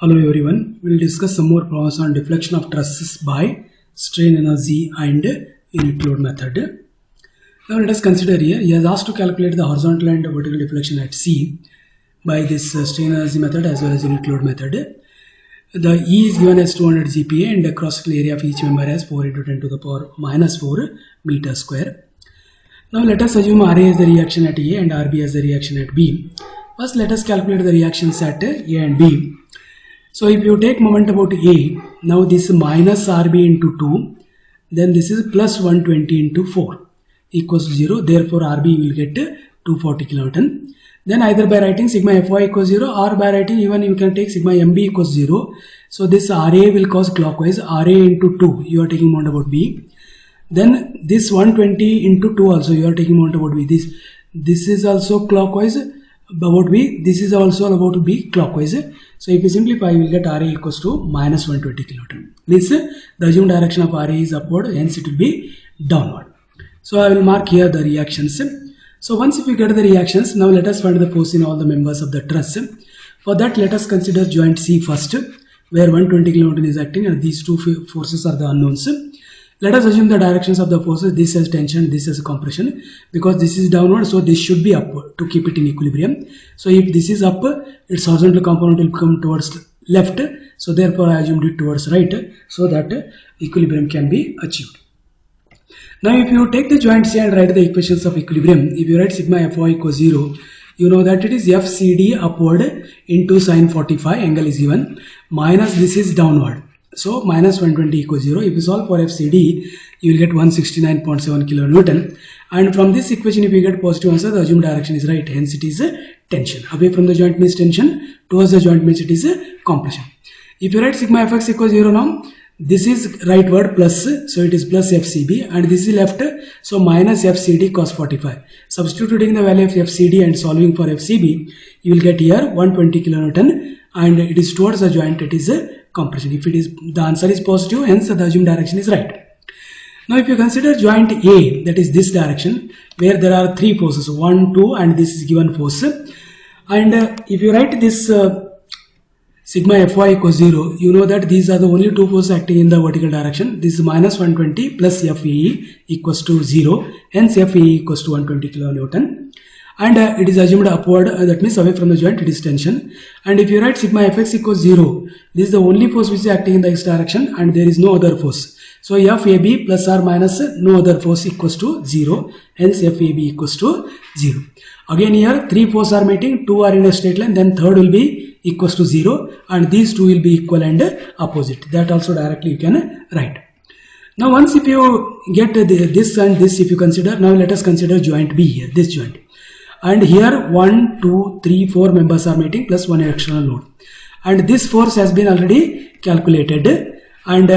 Hello everyone, we will discuss some more problems on deflection of trusses by strain energy and unit load method. Now let us consider here, he has asked to calculate the horizontal and vertical deflection at C by this strain energy method as well as unit load method. The E is given as 200 GPa and the cross-sectional area of each member as 4 into 10 to the power minus 4 meter square. Now let us assume RA is the reaction at A and RB as the reaction at B. First let us calculate the reactions at A and B. So if you take moment about A, now this minus RB into 2, then this is plus 120 into 4 equals to 0. Therefore RB will get 240 kilonewton. Then either by writing sigma Fy equals 0 or by writing even you can take sigma MB equals 0. So this RA will cause clockwise, RA into 2 you are taking moment about B. Then this 120 into 2 also you are taking moment about B. This is also clockwise about B. This is also about B clockwise. So if you simplify, you will get RA equals to minus 120 kilonewton. Means the assumed direction of RA is upward, hence it will be downward. So I will mark here the reactions. So once if you get the reactions, now let us find the force in all the members of the truss. For that, let us consider joint C first, where 120 kilonewton is acting and these two forces are the unknowns. Let us assume the directions of the forces, this as tension, this as compression, because this is downward, so this should be upward to keep it in equilibrium. So if this is up, its horizontal component will come towards left, so therefore I assumed it towards right, so that equilibrium can be achieved. Now if you take the joint C and write the equations of equilibrium, if you write sigma Fy equals 0, you know that it is FCD upward into sin 45, angle is given, minus this is downward. So minus 120 equals 0. If you solve for FCD, you will get 169.7 kilonewton. And from this equation, if you get positive answer, the assumed direction is right. Hence it is tension. Away from the joint means tension. Towards the joint means it is compression. If you write sigma Fx equals 0 now, this is rightward plus. So it is plus FCB. And this is left. So minus FCD cos 45. Substituting the value of FCD and solving for FCB, you will get here 120 kilonewton. And it is towards the joint, it is compression. If it is, the answer is positive, hence the assumed direction is right. Now if you consider joint A, that is this direction, where there are three forces, 1, 2 and this is given force. And if you write this sigma Fy equals 0, you know that these are the only two forces acting in the vertical direction. This is minus 120 plus FAE equals to 0, hence FAE equals to 120 kilonewton. And it is assumed upward, that means away from the joint it is tension. And if you write sigma Fx equals 0, this is the only force which is acting in the x direction and there is no other force. So FAB plus or minus no other force equals to 0, hence FAB equals to 0. Again here three forces are meeting, two are in a straight line, then third will be equals to 0 and these two will be equal and opposite. That also directly you can write. Now once if you get this and this, if you consider, now let us consider joint B here, this joint. And here 1, 2, 3, 4 members are meeting plus one external load. And this force has been already calculated and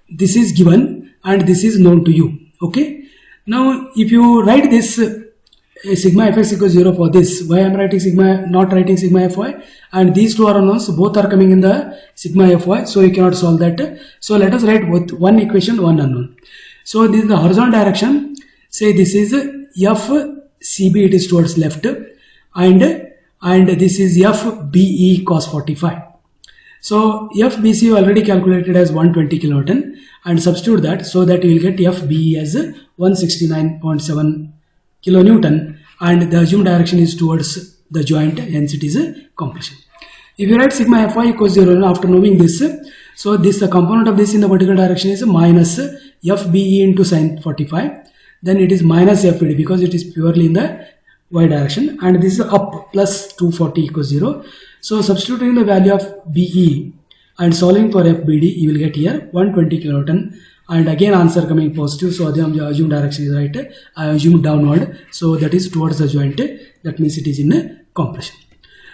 this is given and this is known to you. Okay. Now if you write this sigma Fx equals 0 for this, why I am writing sigma, not writing sigma Fy, and these two are unknowns, both are coming in the sigma Fy, so you cannot solve that. So let us write both, one equation, one unknown. So this is the horizontal direction, say this is FCB, it is towards left, and this is FBE cos 45. So FBC already calculated as 120 kilonewton and substitute that, so that you will get FBE as 169.7 kilonewton and the assumed direction is towards the joint, hence it is compression. If you write sigma Fy equals 0 after knowing this, so this the component of this in the vertical direction is minus FBE into sin 45. Then it is minus FBD because it is purely in the y direction and this is up plus 240 equals 0. So substituting the value of BE and solving for FBD, you will get here 120 kilonewton and again answer coming positive, so the assumed direction is right. I assume downward, so that is towards the joint, that means it is in compression.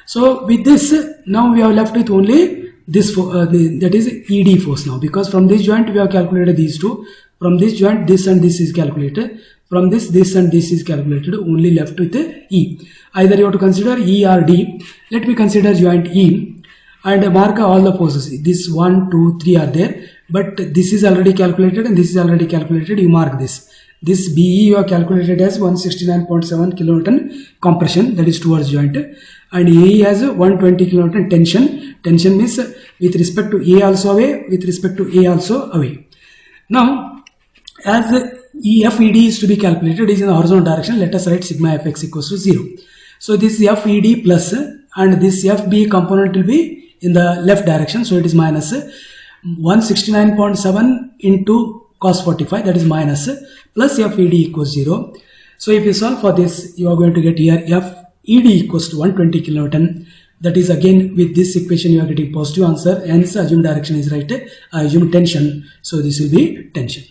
So with this, now we are left with only this, that is ED force now, because from this joint we have calculated these two. From this joint, this and this is calculated. From this and this is calculated. Only left with E. Either you have to consider E or D. Let me consider joint E and mark all the forces. This 1, 2, 3 are there. But this is already calculated and this is already calculated. You mark this. This BE you have calculated as 169.7 kilonewton compression, that is towards joint, and AE has 120 kilonewton tension tension means with respect to A also away, with respect to A also away. Now, as FED is to be calculated is in the horizontal direction, let us write sigma Fx equals to 0. So this FED plus and this FB component will be in the left direction, so it is minus 169.7 into cos 45, that is minus plus FED equals 0. So if you solve for this, you are going to get here FED equals to 120 kilonewton. That is again with this equation you are getting positive answer, hence assume direction is right. I assume tension, so this will be tension.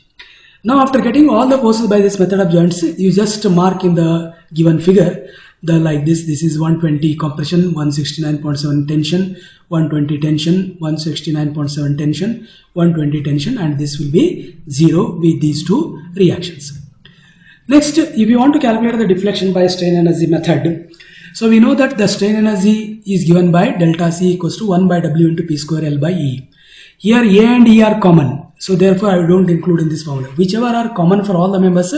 Now after getting all the forces by this method of joints, you just mark in the given figure the like this is 120 compression, 169.7 tension, 120 tension, 169.7 tension, 120 tension, and this will be 0 with these two reactions. Next, if you want to calculate the deflection by strain energy method, so we know that the strain energy is given by delta C equals to 1 by W into P square L by E. Here A and E are common, so therefore I don't include in this formula. Whichever are common for all the members,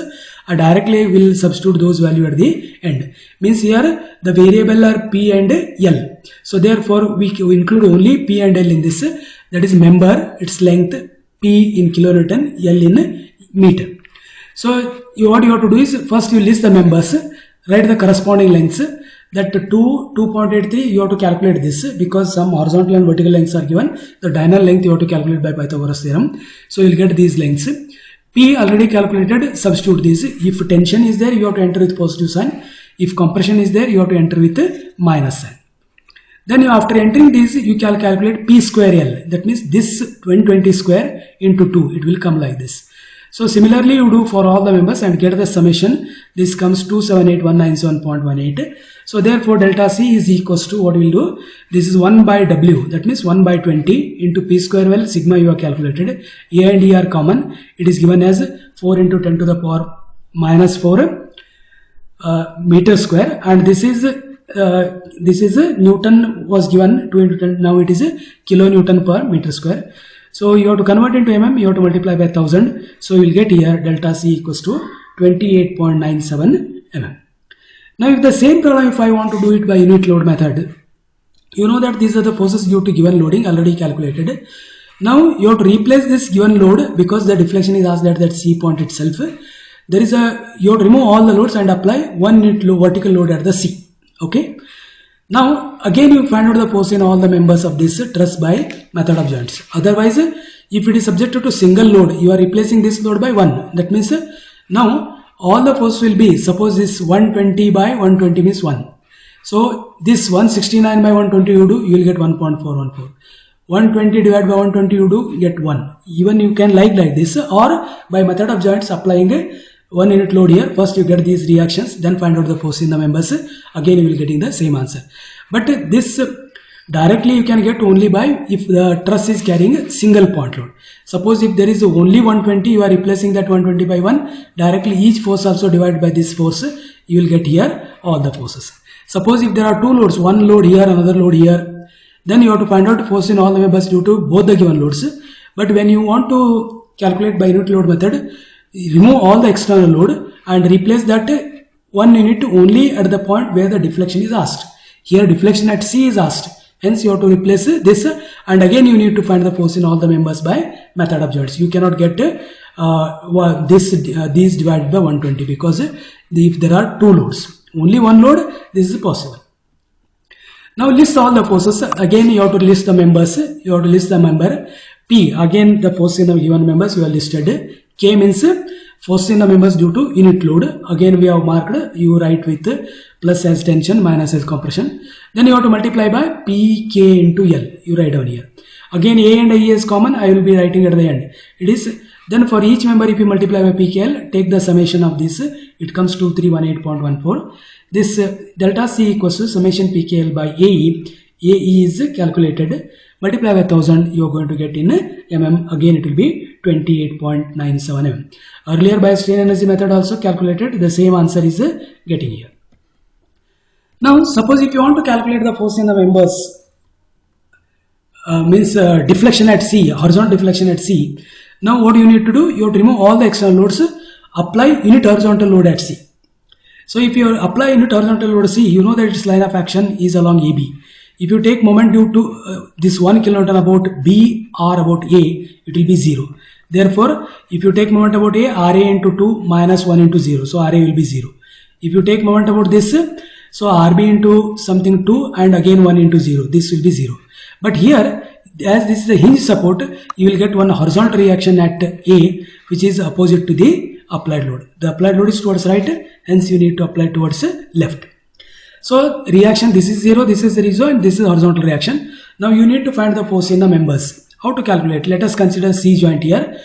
I directly will substitute those value at the end. Means here the variable are P and L. So therefore we include only P and L in this. That is member, its length, P in kilonewton, L in meter. So what you have to do is first you list the members, write the corresponding lengths. That 2.83 you have to calculate this because some horizontal and vertical lengths are given. The diagonal length you have to calculate by Pythagoras theorem. So you will get these lengths. P already calculated, substitute these. If tension is there, you have to enter with positive sign. If compression is there, you have to enter with minus sign. Then after entering these, you can calculate P square L. That means this 120 square into 2. It will come like this. So similarly you do for all the members and get the summation. This comes 278,197.18. So therefore delta C is equals to what we will do. This is 1 by W, that means 1 by 20 into P square L sigma you have calculated. A and E are common. It is given as 4 into 10 to the power minus 4 meter square, and this is Newton was given 2 into 10. Now it is kilonewton per meter square. So you have to convert into mm, you have to multiply by 1000. So you will get here delta C equals to 28.97 mm. Now if the same problem, if I want to do it by unit load method, you know that these are the forces due to given loading already calculated. Now you have to replace this given load because the deflection is asked at that C point itself. There is you have to remove all the loads and apply 1 unit vertical load at the C. Okay. Now again you find out the force in all the members of this truss by method of joints. Otherwise, if it is subjected to single load, you are replacing this load by 1. That means now all the force will be, suppose this 120 by 120 means 1. So this 169 by 120 you do, you will get 1.414. 120 divided by 120 you do, you get 1. Even you can like this, or by method of joints applying a 1 unit load here. First you get these reactions, then find out the force in the members. Again you will getting the same answer. But this directly you can get only by if the truss is carrying a single point load. Suppose if there is only 120, you are replacing that 120 by 1. Directly each force also divided by this force. You will get here all the forces. Suppose if there are two loads, one load here, another load here, then you have to find out force in all the members due to both the given loads. But when you want to calculate by unit load method, remove all the external load and replace that 1 unit only at the point where the deflection is asked. Here deflection at C is asked. Hence you have to replace this, and again you need to find the force in all the members by method of joints. You cannot get these divided by 120 because if there are two loads, only one load, this is possible. Now list all the forces. Again you have to list the members. You have to list the member P. Again the force in the given members you have listed. K means force in the members due to unit load. Again we have marked, you write with plus as tension, minus as compression. Then you have to multiply by PK into L. You write down here. Again A and E is common. I will be writing at the end. It is then for each member if you multiply by PKL, take the summation of this. It comes to 2318.14. This delta C equals to summation PKL by AE. AE is calculated. Multiply by 1000. You are going to get in mm. Again it will be 28.97 mm. Earlier by strain energy method also calculated. The same answer is getting here. Now suppose if you want to calculate the force in the members, deflection at C, horizontal deflection at C. Now what you need to do, you have to remove all the external loads, apply unit horizontal load at C. So if you apply unit horizontal load C, you know that its line of action is along AB. If you take moment due to this 1 kilonewton about B or about A, it will be 0. Therefore, if you take moment about A, RA into 2 minus 1 into 0. So RA will be 0. If you take moment about this, so RB into something 2 and again 1 into 0. This will be 0. But here, as this is a hinge support, you will get one horizontal reaction at A, which is opposite to the applied load. The applied load is towards right, hence you need to apply towards left. So reaction, this is 0, this is 0, and this is horizontal reaction. Now you need to find the force in the members. How to calculate? Let us consider C joint here.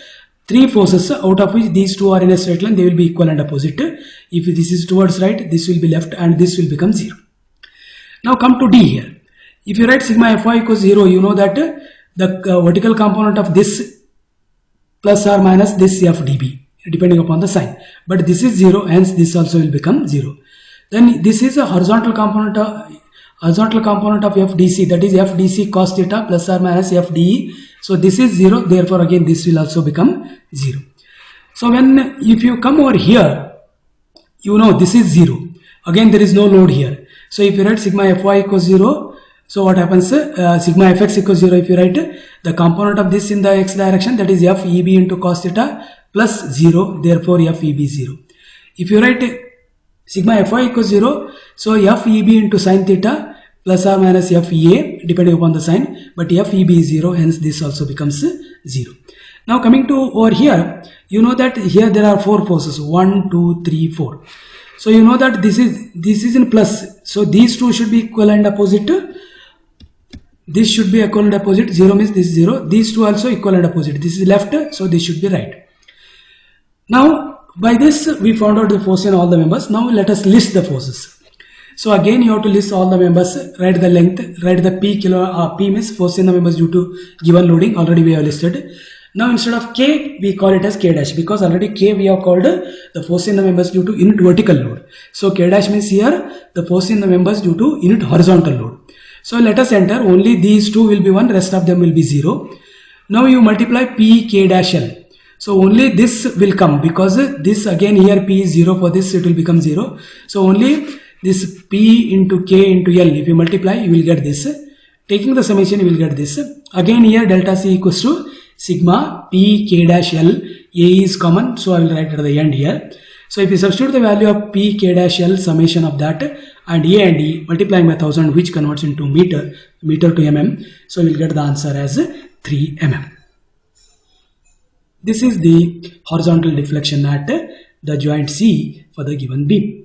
3 forces, out of which these 2 are in a straight line, they will be equal and opposite. If this is towards right, this will be left and this will become 0. Now come to D here. If you write sigma Fy equals 0, you know that the vertical component of this plus or minus this FdB, depending upon the sign. But this is 0, hence this also will become 0. Then this is a horizontal component of FDC, that is FDC cos theta plus or minus FDE. So this is 0, therefore again this will also become 0. So if you come over here, you know this is 0. Again there is no load here. So if you write sigma Fy equals 0, so what happens? Sigma Fx equals 0. If you write the component of this in the x direction, that is Feb into cos theta plus 0, therefore Feb 0. If you write sigma Fy equals 0, so Feb into sin theta plus or minus Fa, depending upon the sign, but Feb is 0, hence this also becomes 0. Now coming to over here, you know that here there are 4 forces, 1, 2, 3, 4. So you know that this is in plus, so these 2 should be equal and opposite. This should be equal and opposite. 0 means this is 0. These 2 also equal and opposite. This is left, so this should be right. Now by this we found out the force in all the members. Now let us list the forces. So again you have to list all the members, write the length, write the P means force in the members due to given loading, already we have listed. Now instead of K, we call it as K dash, because already K we have called the force in the members due to unit vertical load. So K dash means here the force in the members due to unit horizontal load. So let us enter, only these 2 will be 1, rest of them will be 0. Now you multiply P K dash L. So only this will come, because this again here P is 0, for this it will become 0. So only this P into K into L, if you multiply, you will get this. Taking the summation, you will get this. Again here delta C equals to sigma P K dash L. A is common, so I will write at the end here. So if you substitute the value of P K dash L, summation of that, and A and E multiplying by 1000, which converts into meter to mm, so you will get the answer as 3 mm. This is the horizontal deflection at the joint C for the given beam.